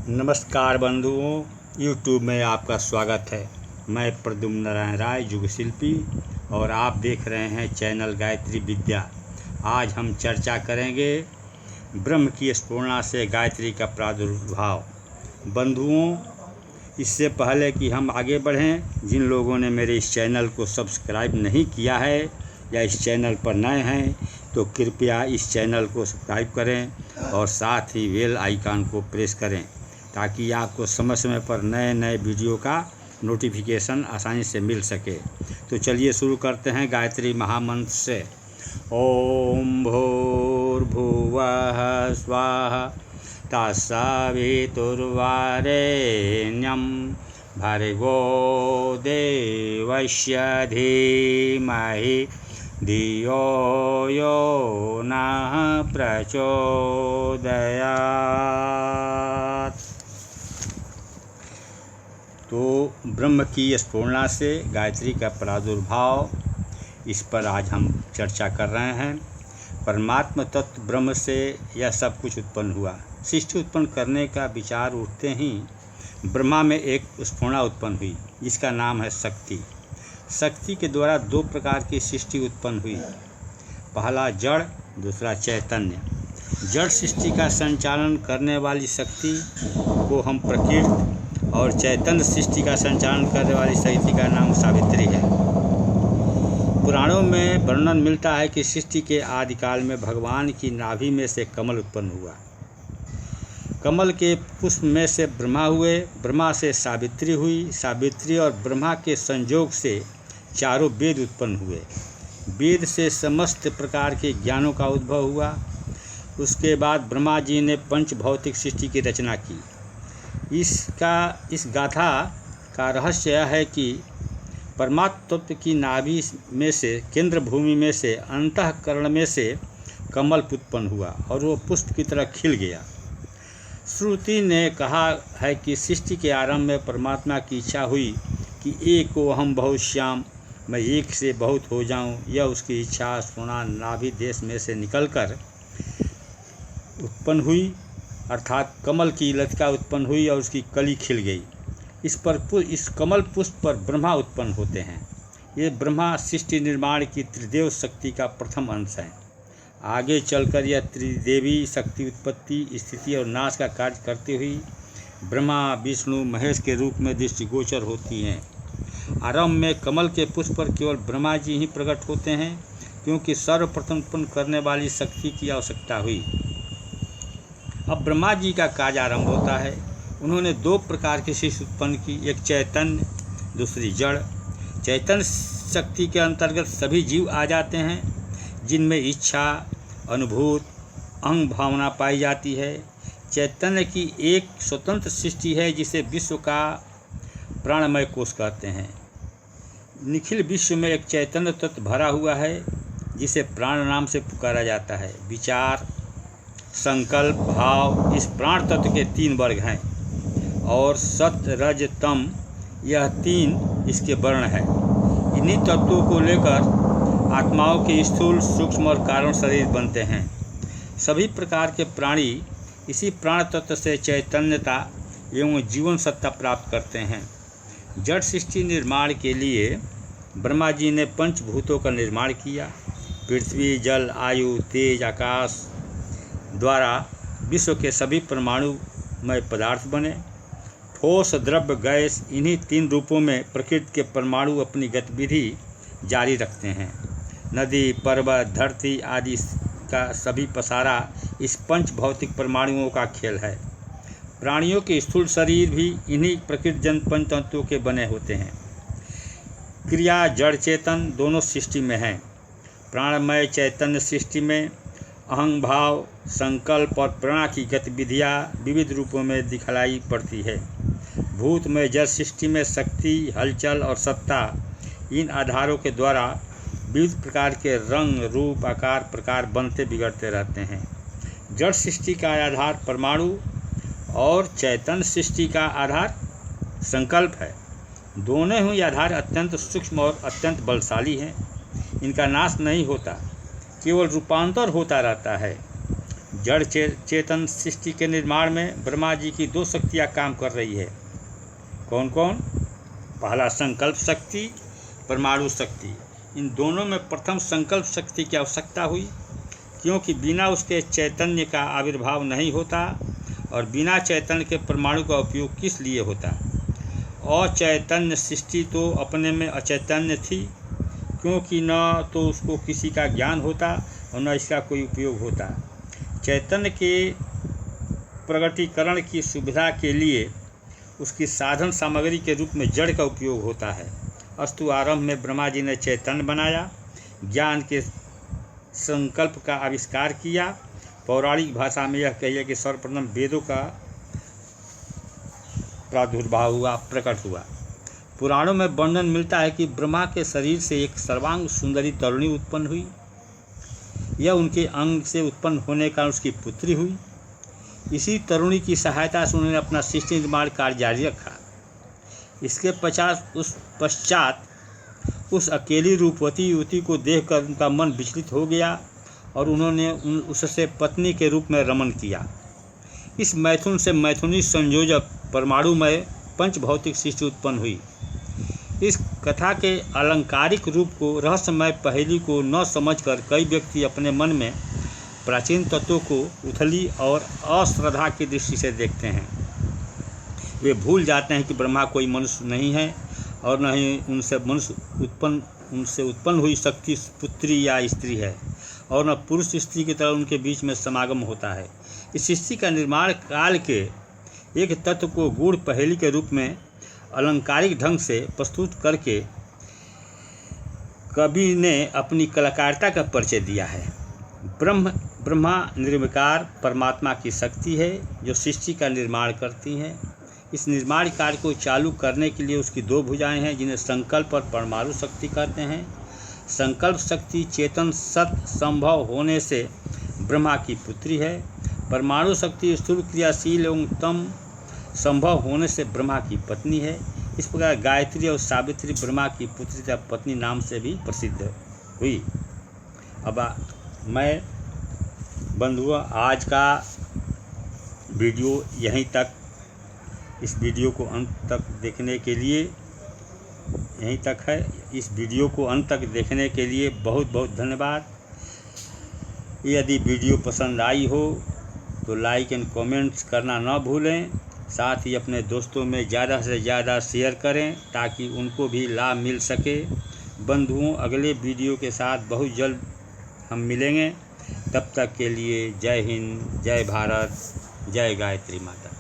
नमस्कार बंधुओं, यूट्यूब में आपका स्वागत है। मैं प्रद्युम्न नारायण राय, युग शिल्पी, और आप देख रहे हैं चैनल गायत्री विद्या। आज हम चर्चा करेंगे ब्रह्म की स्फुरना से गायत्री का प्रादुर्भाव। बंधुओं, इससे पहले कि हम आगे बढ़ें, जिन लोगों ने मेरे इस चैनल को सब्सक्राइब नहीं किया है या इस चैनल पर नए हैं तो कृपया इस चैनल को सब्सक्राइब करें और साथ ही बेल आइकन को प्रेस करें ताकि आपको समय समय पर नए नए वीडियो का नोटिफिकेशन आसानी से मिल सके। तो चलिए शुरू करते हैं गायत्री महामंत्र से। ओम भूर्भुवः स्वाहा तत्सवितुर्वरेण्यं भर्गो देवस्य धीमहि धियो यो नः प्रचोदयात्। तो ब्रह्म की स्फुरना से गायत्री का प्रादुर्भाव, इस पर आज हम चर्चा कर रहे हैं। परमात्म तत्व ब्रह्म से यह सब कुछ उत्पन्न हुआ। सृष्टि उत्पन्न करने का विचार उठते ही ब्रह्मा में एक स्फुरना उत्पन्न हुई जिसका नाम है शक्ति। शक्ति के द्वारा दो प्रकार की सृष्टि उत्पन्न हुई, पहला जड़, दूसरा चैतन्य। जड़ सृष्टि का संचालन करने वाली शक्ति को हम प्रकृति, और चैतन्य सृष्टि का संचालन करने वाली शक्ति का नाम सावित्री है। पुराणों में वर्णन मिलता है कि सृष्टि के आदिकाल में भगवान की नाभि में से कमल उत्पन्न हुआ। कमल के पुष्प में से ब्रह्मा हुए, ब्रह्मा से सावित्री हुई, सावित्री और ब्रह्मा के संयोग से चारों वेद उत्पन्न हुए। वेद से समस्त प्रकार के ज्ञानों का उद्भव हुआ। उसके बाद ब्रह्मा जी ने पंच भौतिक सृष्टि की रचना की। इस गाथा का रहस्य यह है कि परमात्म तत्व की नाभि में से, केंद्र भूमि में से, अंतःकरण में से कमल उत्पन्न हुआ और वो पुष्प की तरह खिल गया। श्रुति ने कहा है कि सृष्टि के आरंभ में परमात्मा की इच्छा हुई कि एको अहम बहुश्याम, मैं एक से बहुत हो जाऊं। यह उसकी इच्छा स्फुरना नाभि देश में से निकलकर उत्पन्न हुई, अर्थात कमल की लतिका उत्पन्न हुई और उसकी कली खिल गई। इस कमल पुष्प पर ब्रह्मा उत्पन्न होते हैं। ये ब्रह्मा सृष्टि निर्माण की त्रिदेव शक्ति का प्रथम अंश है। आगे चलकर यह त्रिदेवी शक्ति उत्पत्ति, स्थिति और नाश का कार्य करती हुई ब्रह्मा, विष्णु, महेश के रूप में दृष्टिगोचर होती हैं। आरंभ में कमल के पुष्प पर केवल ब्रह्मा जी ही प्रकट होते हैं, क्योंकि सर्वप्रथम उत्पन्न करने वाली शक्ति की आवश्यकता हुई। अब ब्रह्मा जी का कार्य आरंभ होता है। उन्होंने दो प्रकार की सृष्टि उत्पन्न की, एक चैतन्य, दूसरी जड़। चैतन्य शक्ति के अंतर्गत सभी जीव आ जाते हैं, जिनमें इच्छा, अनुभूत, अंग भावना पाई जाती है। चैतन्य की एक स्वतंत्र सृष्टि है जिसे विश्व का प्राणमय कोश कहते हैं। निखिल विश्व में एक चैतन्य तत्व भरा हुआ है जिसे प्राण नाम से पुकारा जाता है। विचार, संकल्प, भाव, इस प्राण तत्व के तीन वर्ग हैं और सत्य, रज, तम, यह तीन इसके वर्ण हैं। इन्हीं तत्वों को लेकर आत्माओं के स्थूल, सूक्ष्म और कारण शरीर बनते हैं। सभी प्रकार के प्राणी इसी प्राण तत्व से चैतन्यता एवं जीवन सत्ता प्राप्त करते हैं। जड़ सृष्टि निर्माण के लिए ब्रह्मा जी ने पंचभूतों का निर्माण किया। पृथ्वी, जल, आयु, तेज, आकाश द्वारा विश्व के सभी परमाणुमय पदार्थ बने। ठोस, द्रव्य, गैस, इन्हीं तीन रूपों में प्रकृति के परमाणु अपनी गतिविधि जारी रखते हैं। नदी, पर्वत, धरती आदि का सभी पसारा इस पंच भौतिक परमाणुओं का खेल है। प्राणियों के स्थूल शरीर भी इन्हीं प्रकृति जन पंचतत्वों के बने होते हैं। क्रिया, जड़, चेतन दोनों सृष्टि में हैं। प्राणमय चैतन्य सृष्टि में अहंग भाव, संकल्प और प्रेरणा की गतिविधियाँ विविध रूपों में दिखलाई पड़ती है। भूतमय जल सृष्टि में शक्ति, हलचल और सत्ता, इन आधारों के द्वारा विविध प्रकार के रंग, रूप, आकार, प्रकार बनते बिगड़ते रहते हैं। जड़ सृष्टि का आधार परमाणु और चैतन्य सृष्टि का आधार संकल्प है। दोनों ही आधार अत्यंत सूक्ष्म और अत्यंत बलशाली हैं। इनका नाश नहीं होता, केवल रूपांतर होता रहता है। जड़ चेतन सृष्टि के निर्माण में ब्रह्मा जी की 2 शक्तियाँ काम कर रही है। कौन कौन? पहला संकल्प शक्ति, परमाणु शक्ति। इन दोनों में प्रथम संकल्प शक्ति की आवश्यकता हुई, क्योंकि बिना उसके चैतन्य का आविर्भाव नहीं होता और बिना चैतन्य के परमाणु का उपयोग किस लिए होता। अचैतन्य सृष्टि तो अपने में अचैतन्य थी, क्योंकि न तो उसको किसी का ज्ञान होता और न इसका कोई उपयोग होता। चैतन्य के प्रगटीकरण की सुविधा के लिए उसकी साधन सामग्री के रूप में जड़ का उपयोग होता है। अस्तु आरंभ में ब्रह्मा जी ने चैतन्य बनाया, ज्ञान के संकल्प का आविष्कार किया। पौराणिक भाषा में यह कहिए कि सर्वप्रथम वेदों का प्रादुर्भाव हुआ, प्रकट हुआ। पुराणों में वर्णन मिलता है कि ब्रह्मा के शरीर से एक सर्वांग सुंदरी तरुणी उत्पन्न हुई। यह उनके अंग से उत्पन्न होने का उसकी पुत्री हुई। इसी तरुणी की सहायता से उन्होंने अपना सृष्टि निर्माण कार्य जारी रखा। इसके पश्चात उस अकेली रूपवती युवती को देखकर उनका मन विचलित हो गया और उन्होंने उससे पत्नी के रूप में रमन किया। इस मैथुन से मैथुनी संयोजक परमाणुमय पंचभौतिक सृष्टि उत्पन्न हुई। इस कथा के अलंकारिक रूप को, रहस्यमय पहेली को न समझकर कई व्यक्ति अपने मन में प्राचीन तत्वों को उथली और अश्रद्धा की दृष्टि से देखते हैं। वे भूल जाते हैं कि ब्रह्मा कोई मनुष्य नहीं है और न ही उनसे उत्पन्न हुई शक्ति पुत्री या स्त्री है और न पुरुष स्त्री की तरह उनके बीच में समागम होता है। इस सृष्टि का निर्माण काल के एक तत्व को गूढ़ पहेली के रूप में अलंकारिक ढंग से प्रस्तुत करके कवि ने अपनी कलाकारिता का परिचय दिया है। ब्रह्मा निर्विकार परमात्मा की शक्ति है जो सृष्टि का निर्माण करती है। इस निर्माण कार्य को चालू करने के लिए उसकी 2 भुजाएं हैं, जिन्हें संकल्प और परमाणु शक्ति कहते हैं। संकल्प शक्ति चेतन सत संभव होने से ब्रह्मा की पुत्री है। परमाणु शक्ति स्थूल क्रियाशील एवं तम संभव होने से ब्रह्मा की पत्नी है। इस प्रकार गायत्री और सावित्री ब्रह्मा की पुत्री तथा पत्नी नाम से भी प्रसिद्ध हुई। अब मैं बंधुओं आज का वीडियो यहीं तक। इस वीडियो को अंत तक देखने के लिए यहीं तक है। इस वीडियो को अंत तक देखने के लिए बहुत बहुत धन्यवाद। यदि वीडियो पसंद आई हो तो लाइक एंड कमेंट्स करना न भूलें। साथ ही अपने दोस्तों में ज़्यादा से ज़्यादा शेयर करें ताकि उनको भी लाभ मिल सके। बंधुओं अगले वीडियो के साथ बहुत जल्द हम मिलेंगे। तब तक के लिए जय हिंद, जय भारत, जय गायत्री माता।